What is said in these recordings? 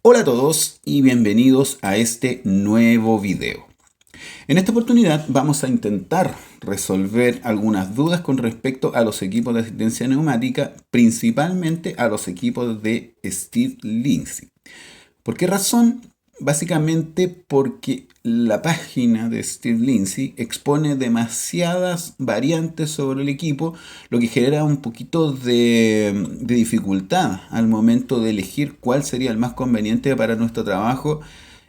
Hola a todos y bienvenidos a este nuevo video. En esta oportunidad vamos a intentar resolver algunas dudas con respecto a los equipos de asistencia neumática, principalmente a los equipos de Steve Lindsay. ¿Por qué razón? Básicamente porque la página de Steve Lindsay expone demasiadas variantes sobre el equipo, lo que genera un poquito de dificultad al momento de elegir cuál sería el más conveniente para nuestro trabajo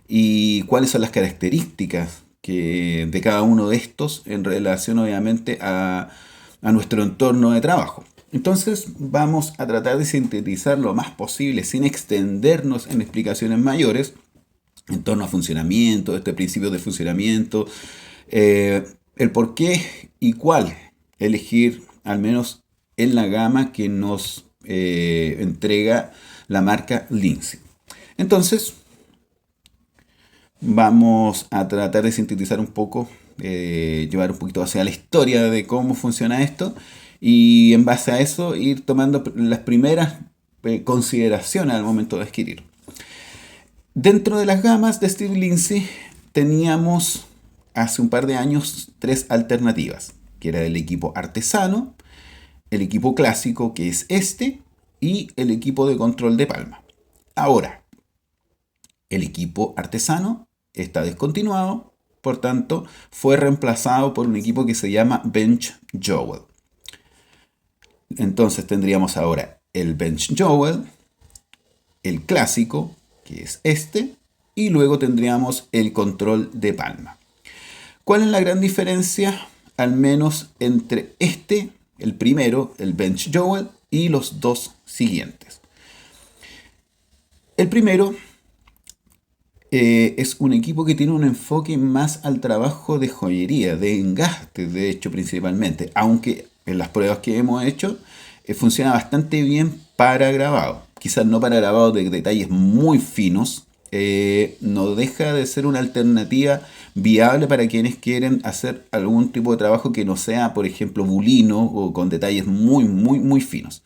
y cuáles son las características de cada uno de estos en relación obviamente a nuestro entorno de trabajo. Entonces vamos a tratar de sintetizar lo más posible sin extendernos en explicaciones mayores en torno a funcionamiento, este principio de funcionamiento, el por qué y cuál elegir, al menos en la gama que nos entrega la marca Lindsay. Entonces, vamos a tratar de sintetizar un poco, llevar un poquito hacia la historia de cómo funciona esto y en base a eso ir tomando las primeras consideraciones al momento de adquirir. Dentro de las gamas de Steve Lindsay teníamos hace un par de años tres alternativas, que era el equipo artesano, el equipo clásico, que es este, y el equipo de control de palma. Ahora, el equipo artesano está descontinuado, por tanto, fue reemplazado por un equipo que se llama Bench Joel. Entonces tendríamos ahora el Bench Joel, el clásico, que es este, y luego tendríamos el control de palma. ¿Cuál es la gran diferencia, al menos entre este, el primero, el Bench Joel, y los dos siguientes? El primero es un equipo que tiene un enfoque más al trabajo de joyería, de engaste, de hecho, principalmente, aunque en las pruebas que hemos hecho funciona bastante bien para grabado. Quizás no para grabado de detalles muy finos, no deja de ser una alternativa viable para quienes quieren hacer algún tipo de trabajo que no sea, por ejemplo, bulino o con detalles muy finos.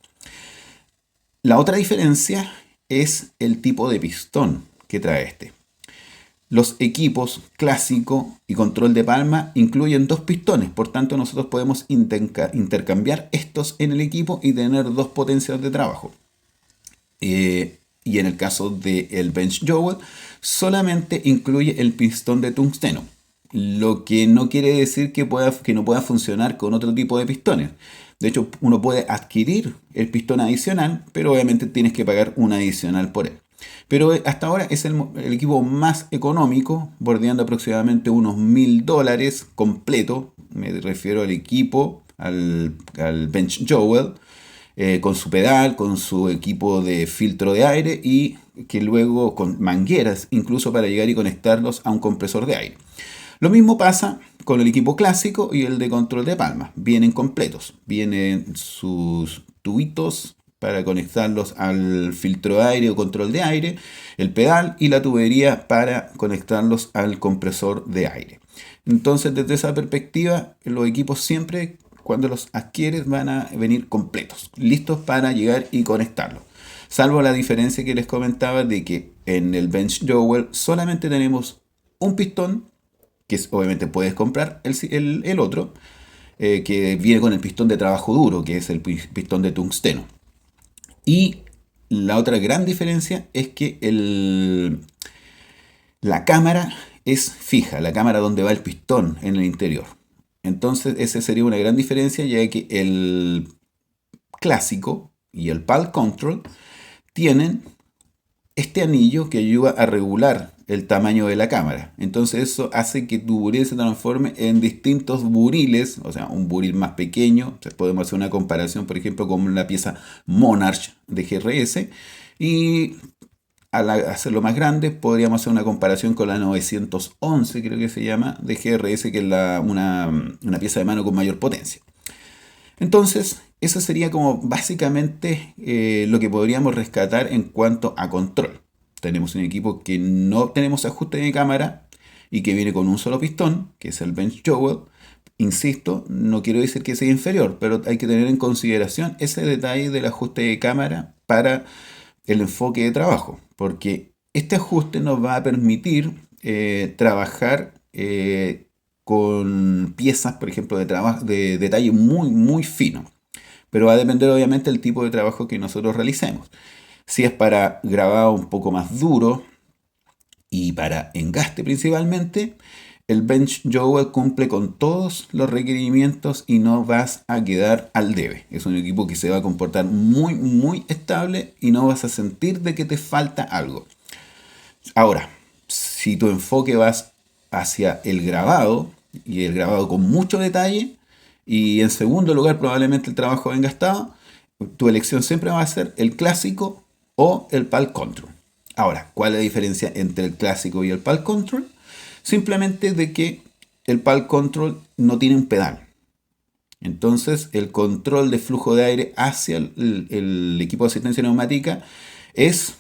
La otra diferencia es el tipo de pistón que trae este. Los equipos clásico y control de palma incluyen dos pistones, por tanto nosotros podemos intercambiar estos en el equipo y tener dos potencias de trabajo. Y en el caso del Bench Joel solamente incluye el pistón de tungsteno, lo que no quiere decir que no pueda funcionar con otro tipo de pistones. De hecho, uno puede adquirir el pistón adicional, pero obviamente tienes que pagar un adicional por él. Pero hasta ahora es el equipo más económico, bordeando aproximadamente unos $1000 completo. Me refiero al equipo, al Bench Joel, con su pedal, con su equipo de filtro de aire y que luego con mangueras incluso para llegar y conectarlos a un compresor de aire. Lo mismo pasa con el equipo clásico y el de control de palma. Vienen completos, vienen sus tubitos para conectarlos al filtro de aire o control de aire, el pedal y la tubería para conectarlos al compresor de aire. Entonces, desde esa perspectiva, los equipos siempre, cuando los adquieres, van a venir completos, listos para llegar y conectarlos. Salvo la diferencia que les comentaba de que en el Bench Joel solamente tenemos un pistón, que obviamente puedes comprar el otro, que viene con el pistón de trabajo duro, que es el pistón de tungsteno. Y la otra gran diferencia es que la cámara es fija, la cámara donde va el pistón en el interior. Entonces esa sería una gran diferencia, ya que el clásico y el PAL Control tienen este anillo que ayuda a regular el tamaño de la cámara. Entonces eso hace que tu buril se transforme en distintos buriles, o sea, un buril más pequeño. O sea, podemos hacer una comparación, por ejemplo, con la pieza Monarch de GRS. Y al hacerlo más grande, podríamos hacer una comparación con la 911, creo que se llama, de GRS, que es una pieza de mano con mayor potencia. Entonces, eso sería como básicamente lo que podríamos rescatar en cuanto a control. Tenemos un equipo que no tenemos ajuste de cámara y que viene con un solo pistón, que es el Bench Joel. Insisto, no quiero decir que sea inferior, pero hay que tener en consideración ese detalle del ajuste de cámara para el enfoque de trabajo, porque Este ajuste nos va a permitir trabajar con piezas, por ejemplo, de detalle muy, muy fino. Pero va a depender obviamente del tipo de trabajo que nosotros realicemos. Si es para grabado un poco más duro y para engaste principalmente, el Bench Joule cumple con todos los requerimientos y no vas a quedar al debe. Es un equipo que se va a comportar muy, muy estable y no vas a sentir de que te falta algo. Ahora, si tu enfoque vas hacia el grabado y el grabado con mucho detalle, y en segundo lugar probablemente el trabajo bien gastado, tu elección siempre va a ser el clásico o el PAL Control. Ahora, ¿cuál es la diferencia entre el clásico y el PAL Control? Simplemente de que el PAL Control no tiene un pedal. Entonces, el control de flujo de aire hacia el equipo de asistencia neumática es,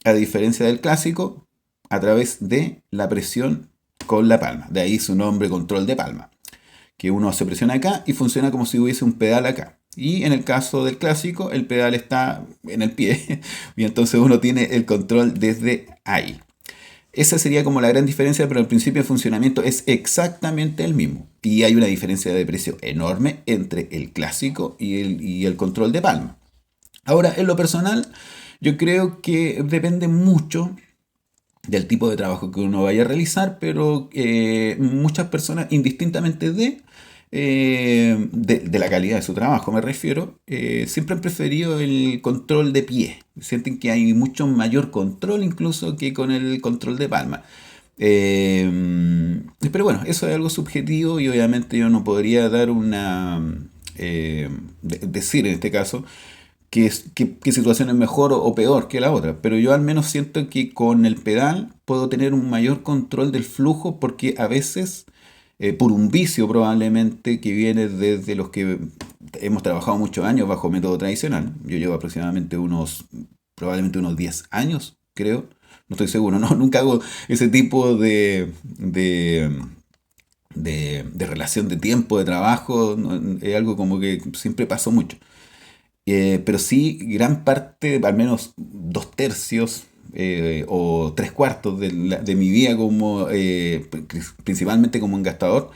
a diferencia del clásico, a través de la presión con la palma. De ahí su nombre, control de palma. Que uno se presiona acá y funciona como si hubiese un pedal acá. Y en el caso del clásico, el pedal está en el pie y entonces uno tiene el control desde ahí. Esa sería como la gran diferencia, pero el principio de funcionamiento es exactamente el mismo. Y hay una diferencia de precio enorme entre el clásico y el control de palma. Ahora, en lo personal, yo creo que depende mucho del tipo de trabajo que uno vaya a realizar, pero muchas personas, indistintamente de la calidad de su trabajo, me refiero, siempre han preferido el control de pie. Sienten que hay mucho mayor control incluso que con el control de palma. Pero bueno, eso es algo subjetivo y obviamente yo no podría dar decir en este caso qué situación es mejor o peor que la otra. Pero yo al menos siento que con el pedal puedo tener un mayor control del flujo porque a veces, por un vicio probablemente que viene desde los que hemos trabajado muchos años bajo método tradicional. Yo llevo aproximadamente probablemente unos 10 años, creo. No estoy seguro, no, nunca hago ese tipo de relación de tiempo, de trabajo. Es algo como que siempre pasó mucho. Pero sí, gran parte, al menos 2/3 o 3/4 de mi vida como principalmente como engastador,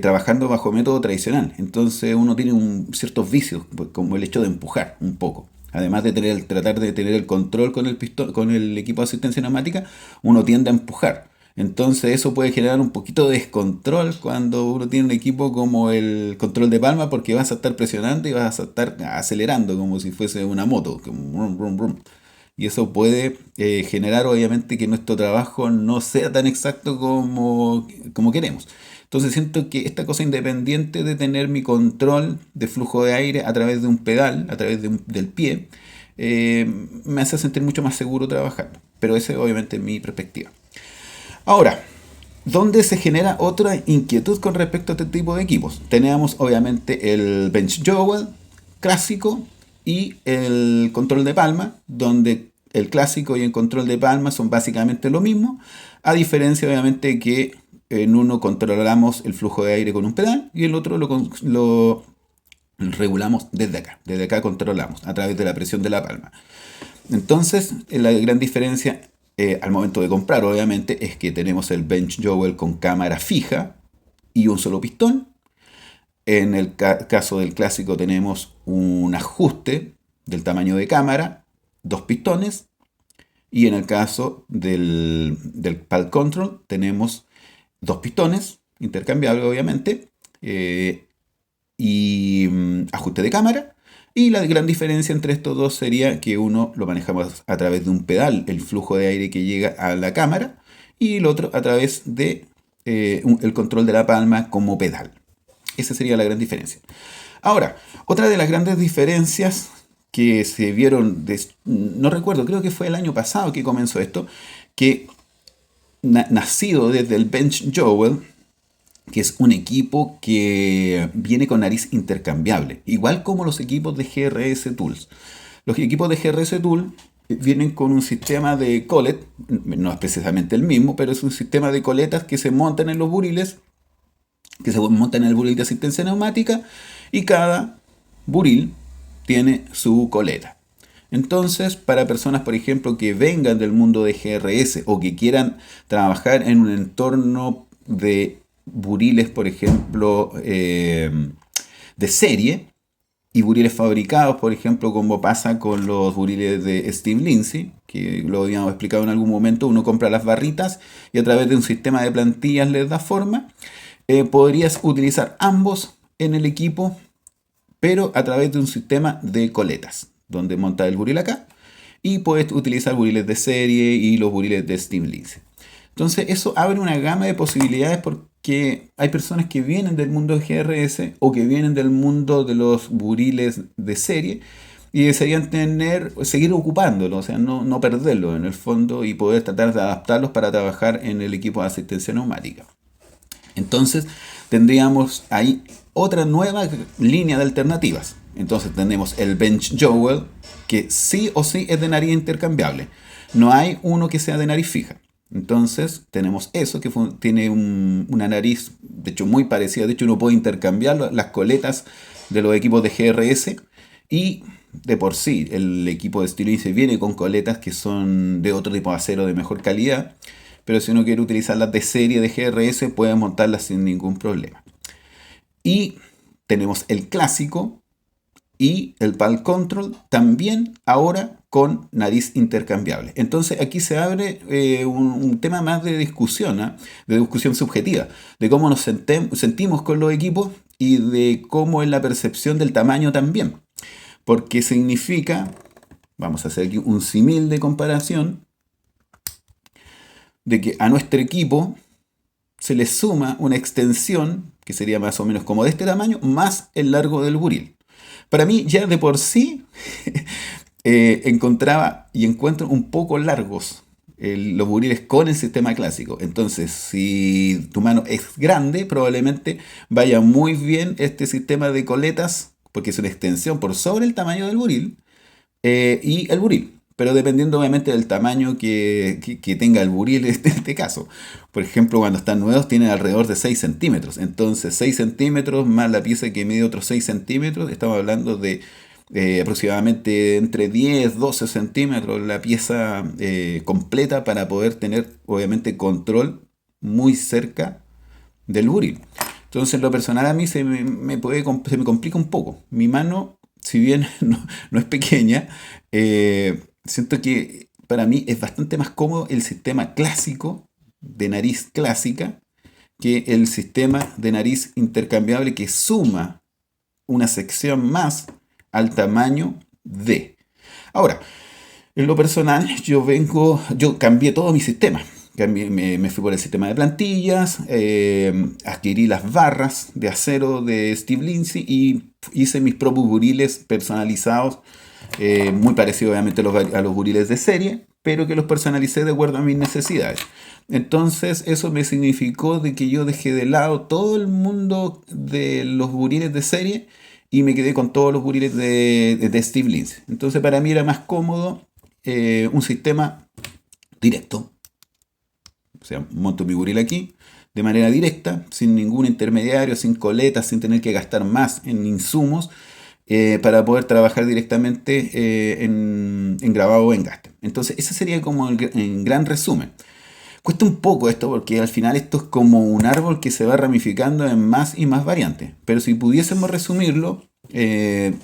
trabajando bajo método tradicional. Entonces uno tiene ciertos vicios, pues, como el hecho de empujar un poco. Además de tratar de tener el control con el pistón, con el equipo de asistencia neumática, uno tiende a empujar. Entonces eso puede generar un poquito de descontrol cuando uno tiene un equipo como el control de palma porque vas a estar presionando y vas a estar acelerando como si fuese una moto, como brum, brum, brum. Y eso puede generar obviamente que nuestro trabajo no sea tan exacto como queremos. Entonces siento que esta cosa independiente de tener mi control de flujo de aire a través de un pedal, a través del pie, me hace sentir mucho más seguro trabajando. Pero esa es obviamente mi perspectiva. Ahora, ¿dónde se genera otra inquietud con respecto a este tipo de equipos? Tenemos obviamente el Bench Joule clásico y el control de palma, donde el clásico y el control de palma son básicamente lo mismo, a diferencia obviamente que en uno controlamos el flujo de aire con un pedal y el otro lo regulamos desde acá controlamos a través de la presión de la palma. Entonces, la gran diferencia al momento de comprar, obviamente, es que tenemos el Bench Joule con cámara fija y un solo pistón. En el caso del clásico tenemos un ajuste del tamaño de cámara, dos pistones. Y en el caso del PAL Control tenemos dos pistones, intercambiables obviamente, y ajuste de cámara. Y la gran diferencia entre estos dos sería que uno lo manejamos a través de un pedal, el flujo de aire que llega a la cámara, y el otro a través de el control de la palma como pedal. Esa sería la gran diferencia. Ahora, otra de las grandes diferencias que se vieron, no recuerdo, creo que fue el año pasado que comenzó esto, que nacido desde el Bench Joule, que es un equipo que viene con nariz intercambiable, igual como los equipos de GRS Tools. Los equipos de GRS Tools vienen con un sistema de collet, no es precisamente el mismo, pero es un sistema de coletas que se montan en los buriles, que se montan en el buril de asistencia neumática, y cada buril tiene su coleta. Entonces, para personas, por ejemplo, que vengan del mundo de GRS o que quieran trabajar en un entorno de buriles, por ejemplo, de serie, y buriles fabricados, por ejemplo, como pasa con los buriles de Steve Lindsay, que lo habíamos explicado en algún momento, uno compra las barritas y a través de un sistema de plantillas les da forma. Podrías utilizar ambos en el equipo, pero a través de un sistema de coletas, donde monta el buril acá y puedes utilizar buriles de serie y los buriles de Steve Lindsay. Entonces eso abre una gama de posibilidades porque hay personas que vienen del mundo de GRS o que vienen del mundo de los buriles de serie y desearían seguir ocupándolo, o sea, no perderlo en el fondo y poder tratar de adaptarlos para trabajar en el equipo de asistencia neumática. Entonces tendríamos ahí otra nueva línea de alternativas. Entonces tenemos el Bench Joel, que sí o sí es de nariz intercambiable. No hay uno que sea de nariz fija. Entonces tenemos eso que tiene una nariz, de hecho muy parecida. De hecho uno puede intercambiar las coletas de los equipos de GRS y de por sí el equipo de Steve Lindsay viene con coletas que son de otro tipo de acero de mejor calidad. Pero si uno quiere utilizarlas de serie de GRS puede montarlas sin ningún problema. Y tenemos el clásico y el PAL Control también ahora con nariz intercambiable. Entonces aquí se abre un tema más de discusión, ¿eh? De discusión subjetiva, de cómo nos sentimos con los equipos y de cómo es la percepción del tamaño también. Porque significa, vamos a hacer aquí un símil de comparación, de que a nuestro equipo se le suma una extensión que sería más o menos como de este tamaño, más el largo del buril. Para mí ya de por sí encontraba y encuentro un poco largos los buriles con el sistema clásico. Entonces, si tu mano es grande, probablemente vaya muy bien este sistema de coletas, porque es una extensión por sobre el tamaño del buril y el buril. Pero dependiendo obviamente del tamaño que tenga el buril en este caso. Por ejemplo, cuando están nuevos tienen alrededor de 6 centímetros. Entonces 6 centímetros más la pieza que mide otros 6 centímetros. Estamos hablando de aproximadamente entre 10, 12 centímetros la pieza completa para poder tener obviamente control muy cerca del buril. Entonces en lo personal a mí se me complica un poco. Mi mano, si bien no es pequeña, siento que para mí es bastante más cómodo el sistema clásico de nariz clásica que el sistema de nariz intercambiable que suma una sección más al tamaño de. Ahora, en lo personal, yo cambié todo mi sistema. Me fui por el sistema de plantillas, adquirí las barras de acero de Steve Lindsay y hice mis propios buriles personalizados, muy parecidos obviamente a los buriles de serie, pero que los personalicé de acuerdo a mis necesidades. Entonces eso me significó de que yo dejé de lado todo el mundo de los buriles de serie y me quedé con todos los buriles de Steve Lindsay. Entonces para mí era más cómodo un sistema directo. O sea, monto mi buril aquí de manera directa, sin ningún intermediario, sin coletas, sin tener que gastar más en insumos para poder trabajar directamente en grabado o engaste. Entonces, ese sería como en gran resumen. Cuesta un poco esto porque al final esto es como un árbol que se va ramificando en más y más variantes. Pero si pudiésemos resumirlo de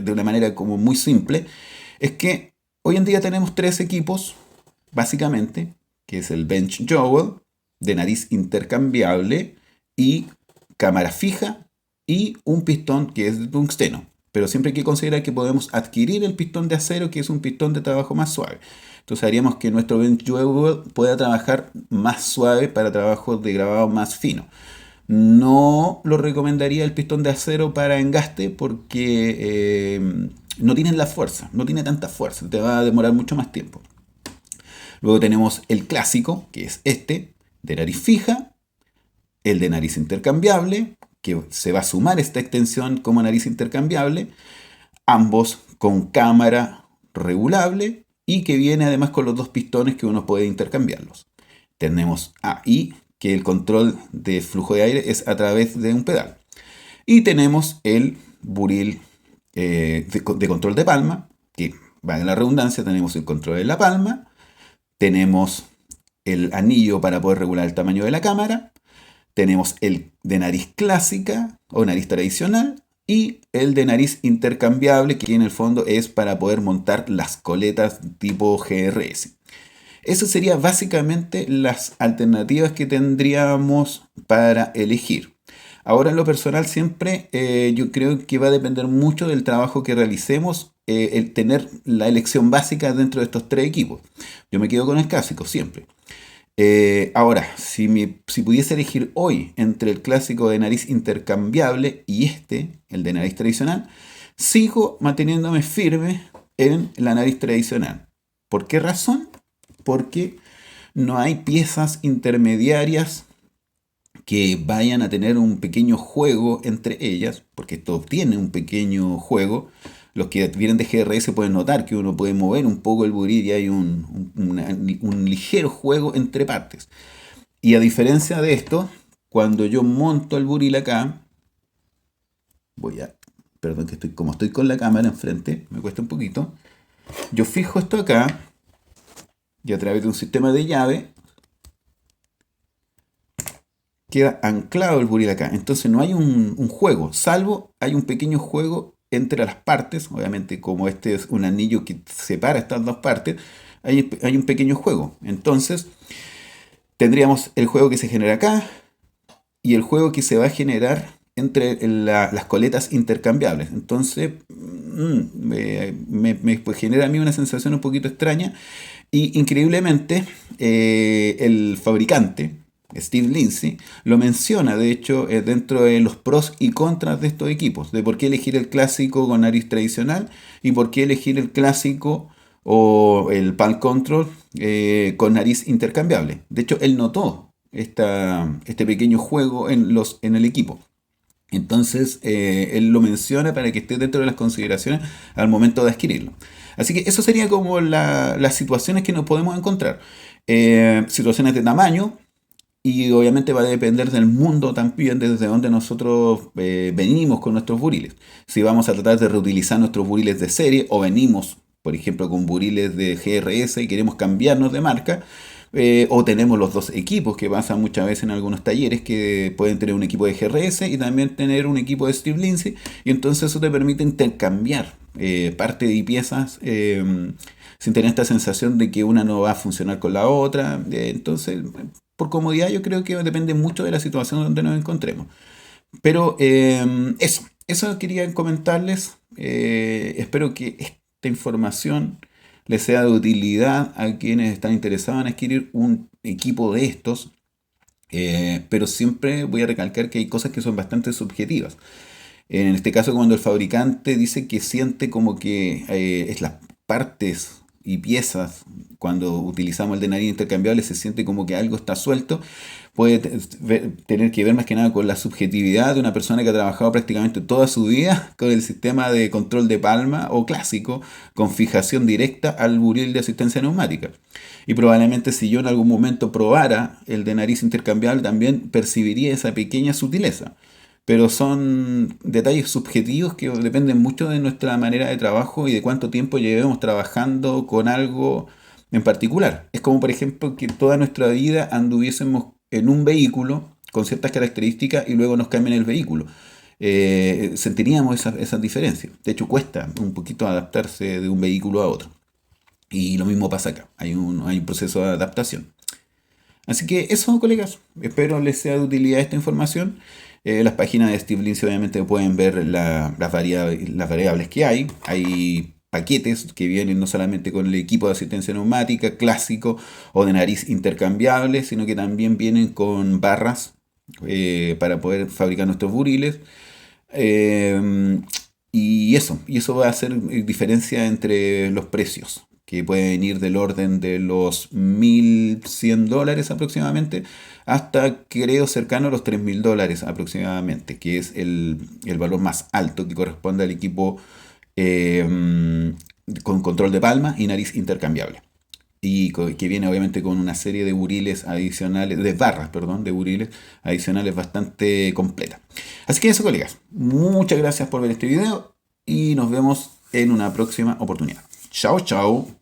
una manera como muy simple, es que hoy en día tenemos 3 equipos, básicamente, que es el Bench Joel, de nariz intercambiable y cámara fija y un pistón que es de tungsteno. Pero siempre hay que considerar que podemos adquirir el pistón de acero, que es un pistón de trabajo más suave. Entonces haríamos que nuestro Bench Joel pueda trabajar más suave para trabajos de grabado más fino. No lo recomendaría el pistón de acero para engaste porque no tiene la fuerza, no tiene tanta fuerza, te va a demorar mucho más tiempo. Luego tenemos el clásico, que es este, de nariz fija, el de nariz intercambiable, que se va a sumar esta extensión como nariz intercambiable, ambos con cámara regulable y que viene además con los 2 pistones que uno puede intercambiarlos. Tenemos ahí que el control de flujo de aire es a través de un pedal. Y tenemos el buril de control de palma, que, valga la redundancia, tenemos el control de la palma, tenemos el anillo para poder regular el tamaño de la cámara, tenemos el de nariz clásica o nariz tradicional y el de nariz intercambiable, que en el fondo es para poder montar las coletas tipo GRS. Esas serían básicamente las alternativas que tendríamos para elegir. Ahora en lo personal siempre yo creo que va a depender mucho del trabajo que realicemos el tener la elección básica dentro de estos tres equipos. Yo me quedo con el clásico siempre. Ahora, si pudiese elegir hoy entre el clásico de nariz intercambiable y el de nariz tradicional, sigo manteniéndome firme en la nariz tradicional. ¿Por qué razón? Porque no hay piezas intermediarias que vayan a tener un pequeño juego entre ellas, porque esto tiene un pequeño juego. Los que vienen de GRS pueden notar que uno puede mover un poco el buril y hay un ligero juego entre partes. Y a diferencia de esto, cuando yo monto el buril acá, perdón que como estoy con la cámara enfrente, me cuesta un poquito, yo fijo esto acá y a través de un sistema de llave queda anclado el buril acá. Entonces no hay un juego, salvo hay un pequeño juego entre las partes. Obviamente, como este es un anillo que separa estas dos partes, hay un pequeño juego. Entonces tendríamos el juego que se genera acá y el juego que se va a generar entre las coletas intercambiables. Entonces me genera a mí una sensación un poquito extraña. Y increíblemente el fabricante, Steve Lindsay, lo menciona, de hecho, dentro de los pros y contras de estos equipos, de por qué elegir el clásico con nariz tradicional y por qué elegir el clásico o el Palm Control con nariz intercambiable. De hecho, él notó este pequeño juego en el equipo. Entonces, él lo menciona para que esté dentro de las consideraciones al momento de adquirirlo. Así que eso sería como las situaciones que nos podemos encontrar. Situaciones de tamaño, y obviamente va a depender del mundo también desde donde nosotros venimos con nuestros buriles. Si vamos a tratar de reutilizar nuestros buriles de serie o venimos, por ejemplo, con buriles de GRS y queremos cambiarnos de marca, o tenemos los dos equipos, que pasa muchas veces en algunos talleres que pueden tener un equipo de GRS y también tener un equipo de Steve Lindsay, y entonces eso te permite intercambiar parte de piezas sin tener esta sensación de que una no va a funcionar con la otra. Entonces, por comodidad, yo creo que depende mucho de la situación donde nos encontremos. Pero eso quería comentarles. Espero que esta información les sea de utilidad a quienes están interesados en adquirir un equipo de estos. Pero siempre voy a recalcar que hay cosas que son bastante subjetivas. En este caso, cuando el fabricante dice que siente como que es las partes y piezas, cuando utilizamos el de nariz intercambiable, se siente como que algo está suelto, puede tener que ver más que nada con la subjetividad de una persona que ha trabajado prácticamente toda su vida con el sistema de control de palma o clásico, con fijación directa al buril de asistencia neumática. Y probablemente si yo en algún momento probara el de nariz intercambiable, también percibiría esa pequeña sutileza. Pero son detalles subjetivos que dependen mucho de nuestra manera de trabajo y de cuánto tiempo llevemos trabajando con algo en particular. Es como, por ejemplo, que toda nuestra vida anduviésemos en un vehículo con ciertas características y luego nos cambien el vehículo. Sentiríamos esas diferencias. De hecho, cuesta un poquito adaptarse de un vehículo a otro. Y lo mismo pasa acá. Hay un proceso de adaptación. Así que eso, colegas. Espero les sea de utilidad esta información. Las páginas de Steve Lindsay obviamente pueden ver las variables que hay. Hay paquetes que vienen no solamente con el equipo de asistencia neumática clásico o de nariz intercambiable, sino que también vienen con barras para poder fabricar nuestros buriles. Y eso va a hacer diferencia entre los precios, que pueden ir del orden de los $1.100 aproximadamente hasta, creo, cercano a los $3.000 aproximadamente, que es el valor más alto que corresponde al equipo con control de palma y nariz intercambiable. Y que viene obviamente con una serie de buriles adicionales, de barras, perdón, de buriles adicionales bastante completa. Así que eso, colegas, muchas gracias por ver este video y nos vemos en una próxima oportunidad. Chao, chao.